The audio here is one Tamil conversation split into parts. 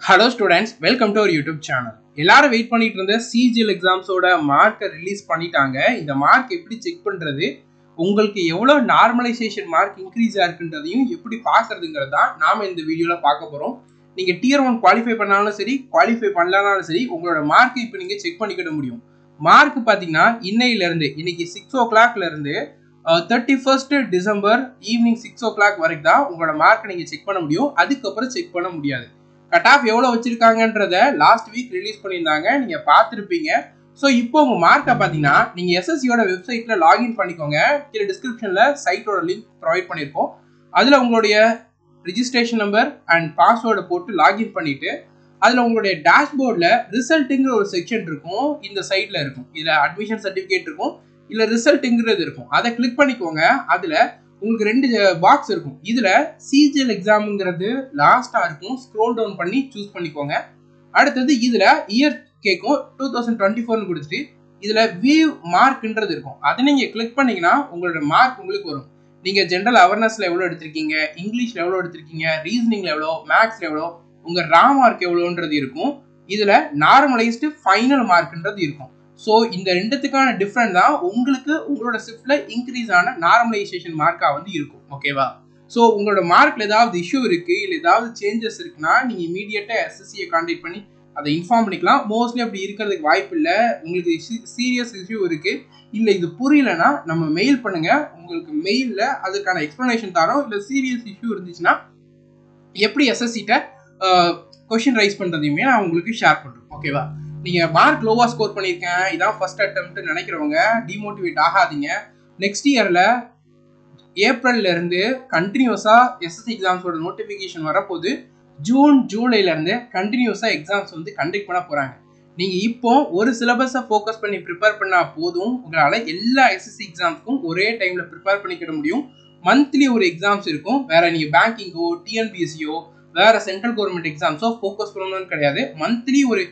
Hello students, welcome to our YouTube channel. எல்லாரும் வெயிட் பண்ணிட்டு இருந்த CGL எக்ஸாம்ஸோட மார்க்கை ரிலீஸ் பண்ணிட்டாங்க. இந்த மார்க் எப்படி செக் பண்றது, உங்களுக்கு எவ்வளவு நார்மலைசேஷன் மார்க் இன்க்ரீஸ் ஆயிருக்குன்றதையும் எப்படி பார்க்கறதுங்கிறது தான் நாம இந்த வீடியோல பார்க்க போறோம். நீங்க டியர் 1 குவாலிஃபை பண்ணாலும் சரி, குவாலிஃபை பண்ணலனாலும் சரி, உங்களோட மார்க்கை இப்போ நீங்க செக் பண்ணிக்கிட முடியும். மார்க் பாத்தீங்கன்னா இன்னையில இருந்து இன்னைக்கு 6 o'clockல இருந்து 31st December ஈவினிங் 6 o'clock வரைக்கும் தான் உங்களோட மார்க்கை நீங்க செக் பண்ண முடியும். அதுக்கப்புறம் செக் பண்ண முடியாது. கட் ஆஃப் எவ்வளவு வச்சிருக்காங்கன்றத லாஸ்ட் வீக் ரிலீஸ் பண்ணியிருந்தாங்க, நீங்க பார்த்துருப்பீங்க. ஸோ இப்போ உங்க மார்க்கை பார்த்தீங்கன்னா நீங்க எஸ்எஸ்சியோட வெப்சைட்ல லாகின் பண்ணிக்கோங்க. கீழே டிஸ்கிரிப்ஷன்ல சைட்டோட லிங்க் ப்ரொவைட் பண்ணியிருக்கோம். அதுல உங்களுடைய ரிஜிஸ்ட்ரேஷன் நம்பர் அண்ட் பாஸ்வேர்டை போட்டு லாகின் பண்ணிட்டு அதுல உங்களுடைய டேஷ்போர்ட்ல ரிசல்ட்டுங்கிற ஒரு செக்ஷன் இருக்கும். இந்த சைட்ல இருக்கும். இதுல அட்மிஷன் சர்டிஃபிகேட் இருக்கும், இல்ல ரிசல்ட்டுங்கிறது இருக்கும். அதை கிளிக் பண்ணிக்கோங்க. அதுல உங்களுக்கு ரெண்டு பாக்ஸ் இருக்கும். இதுல CGL எக்ஸாம்ங்கிறது லாஸ்டா இருக்கும். ஸ்க்ரோல் டவுன் பண்ணி சூஸ் பண்ணிக்கோங்க. அடுத்தது இதுல இயர் கேட்கும், 2024 கொடுத்துட்டு இதுல வியூ மார்க்ன்றது இருக்கும். அதை நீங்க கிளிக் பண்ணீங்கன்னா உங்களோட மார்க் உங்களுக்கு வரும். நீங்க ஜென்ரல் அவேர்னஸ்ல எவ்வளவு எடுத்திருக்கீங்க, இங்கிலீஷ்ல எவ்வளவு எடுத்திருக்கீங்க, ரீசனிங்ல எவ்வளோ, மேக்ஸ்ல எவ்வளோ, உங்க ரா மார்க் எவ்வளோன்றது இருக்கும். இதுல நார்மலைஸ்டு ஃபைனல் மார்க்ன்றது இருக்கும். ஸோ இந்த ரெண்டுத்துக்கான டிஃப்ரெண்ட் தான் உங்களுக்கு உங்களோட ஷிஃப்ட்ல இன்க்ரீஸ் ஆன நார்மலைசேஷன் மார்க்கா வந்து இருக்கும். ஓகேவா? ஸோ உங்களோட மார்க்ல ஏதாவது இஷ்யூ இருக்கு, இல்லை ஏதாவது சேஞ்சஸ் இருக்குன்னா நீங்க இமீடியட்டா எஸ்எஸ்சியை கான்டாக்ட் பண்ணி அதை இன்ஃபார்ம் பண்ணிக்கலாம். மோஸ்ட்லி அப்படி இருக்கிறதுக்கு வாய்ப்பு இல்லை. உங்களுக்கு சீரியஸ் இஷ்யூ இருக்கு, இல்லை இது புரியலன்னா நம்ம மெயில் பண்ணுங்க. உங்களுக்கு மெயிலில் அதுக்கான எக்ஸ்பிளனேஷன் தரோம். இல்லை சீரியஸ் இஷ்யூ இருந்துச்சுன்னா எப்படி எஸ்எஸ்சிட்ட கொஸ்டின் ரைஸ் பண்றதையுமே நான் உங்களுக்கு ஷேர் பண்றேன். ஓகேவா? நீங்க மார்க் லோவா ஸ்கோர் பண்ணிருக்கேன், இதான் ஃபர்ஸ்ட் அட்டெம்ப்ட் நினைக்கிறவங்க டிமோட்டிவேட் ஆகாதீங்க. நெக்ஸ்ட் இயர்ல ஏப்ரல்ல இருந்து கண்டினியூஸா எஸ்எஸ்சி எக்ஸாம்ஸோட நோட்டிபிகேஷன் வரப்போது. ஜூன் ஜூலைல இருந்து கண்டினியூஸா எக்ஸாம்ஸ் வந்து கண்டக்ட் பண்ண போறாங்க. நீங்க இப்போ ஒரு சிலபஸை ஃபோக்கஸ் பண்ணி ப்ரிப்பேர் பண்ணா போதும், உங்களால எல்லா எஸ்எஸ்சி எக்ஸாம்ஸ்க்கும் ஒரே டைம்ல ப்ரிப்பேர் பண்ணிக்கிட முடியும். மந்த்லி ஒரு எக்ஸாம்ஸ் இருக்கும். வேற நீங்க பேங்கிங்கோ, டிஎன்பிஎஸ்சியோ, வேற சென்ட்ரல் கவர்மெண்ட் எக்ஸாம்ஸோ ஃபோக்கஸ் பண்ணணும்னு கிடையாது. மந்த்லி ஒரு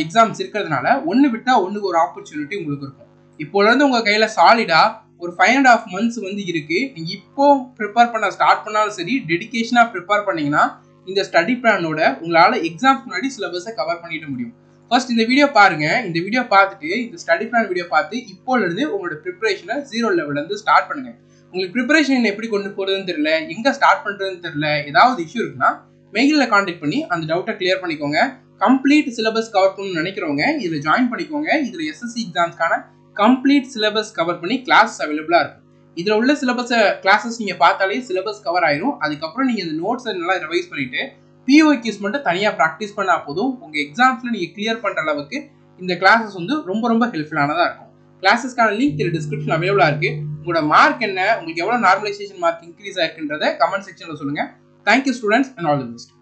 எக்ஸாம்ஸ் இருக்கிறதுனால ஒன்று விட்டா ஒன்றுக்கு ஒரு ஆப்பர்ச்சுனிட்டி உங்களுக்கு இருக்கும். இப்போல இருந்து உங்க கையில சாலிடா ஒரு 5.5 months வந்து இருக்கு. நீங்க இப்போ ப்ரிப்பேர் பண்ண ஸ்டார்ட் பண்ணாலும் சரி, டெடிகேஷனா ப்ரிப்பேர் பண்ணீங்கன்னா இந்த ஸ்டடி பிளானோட உங்களால எக்ஸாம்ஸ் முன்னாடி சிலபஸை கவர் பண்ணிட முடியும். ஃபர்ஸ்ட் இந்த வீடியோ பாருங்க. இந்த வீடியோ பார்த்துட்டு இந்த ஸ்டடி பிளான் வீடியோ பார்த்து இப்போல இருந்து உங்களோட ப்ரிப்பரேஷனை 0 லெவல்ல இருந்து ஸ்டார்ட் பண்ணுங்க. உங்களுக்கு ப்ரிப்பரேஷன் எப்படி கொண்டு போறதுன்னு தெரியல, எங்க ஸ்டார்ட் பண்றதுன்னு தெரியல, ஏதாவது இஷ்யூ இருக்குன்னா மெயிலில் கான்டாக்ட் பண்ணி அந்த டவுட்டை கிளியர் பண்ணிக்கோங்க. கம்ப்ளீட் சிலபஸ் கவர் பண்ணணும்னு நினைக்கிறவங்க இதுல ஜாயின் பண்ணிக்கோங்க. இதுல எஸ்எஸ்சி எக்ஸாம்ஸ்க்கான கம்ப்ளீட் சிலபஸ் கவர் பண்ணி கிளாஸஸ் அவைலபிளா இருக்கும். இதுல உள்ள சிலபஸ் கிளாஸஸ் நீங்க பார்த்தாலே சிலபஸ் கவர் ஆயிரும். அதுக்கப்புறம் நீங்க இந்த நோட்ஸ் நல்லா ரிவைஸ் பண்ணிட்டு POQs மட்டும் தனியா ப்ராக்டிஸ் பண்ணா போதும். உங்க எக்ஸாம்ஸ்ல நீங்க கிளியர் பண்ற அளவுக்கு இந்த கிளாஸஸ் வந்து ரொம்ப ரொம்ப ஹெல்ப்ஃபுல்லானதா இருக்கும். கிளாஸஸ்க்கான லிங்க் டிஸ்கிரிப்ஷன் அவைலபிளா இருக்கு. உங்களோட மார்க் என்ன, உங்களுக்கு எவ்வளவு நார்மலைசேஷன் மார்க் இன்க்ரீஸ் ஆயிருக்குன்றத கமெண்ட் செக்ஷன்ல சொல்லுங்க. Thank you students and all the best.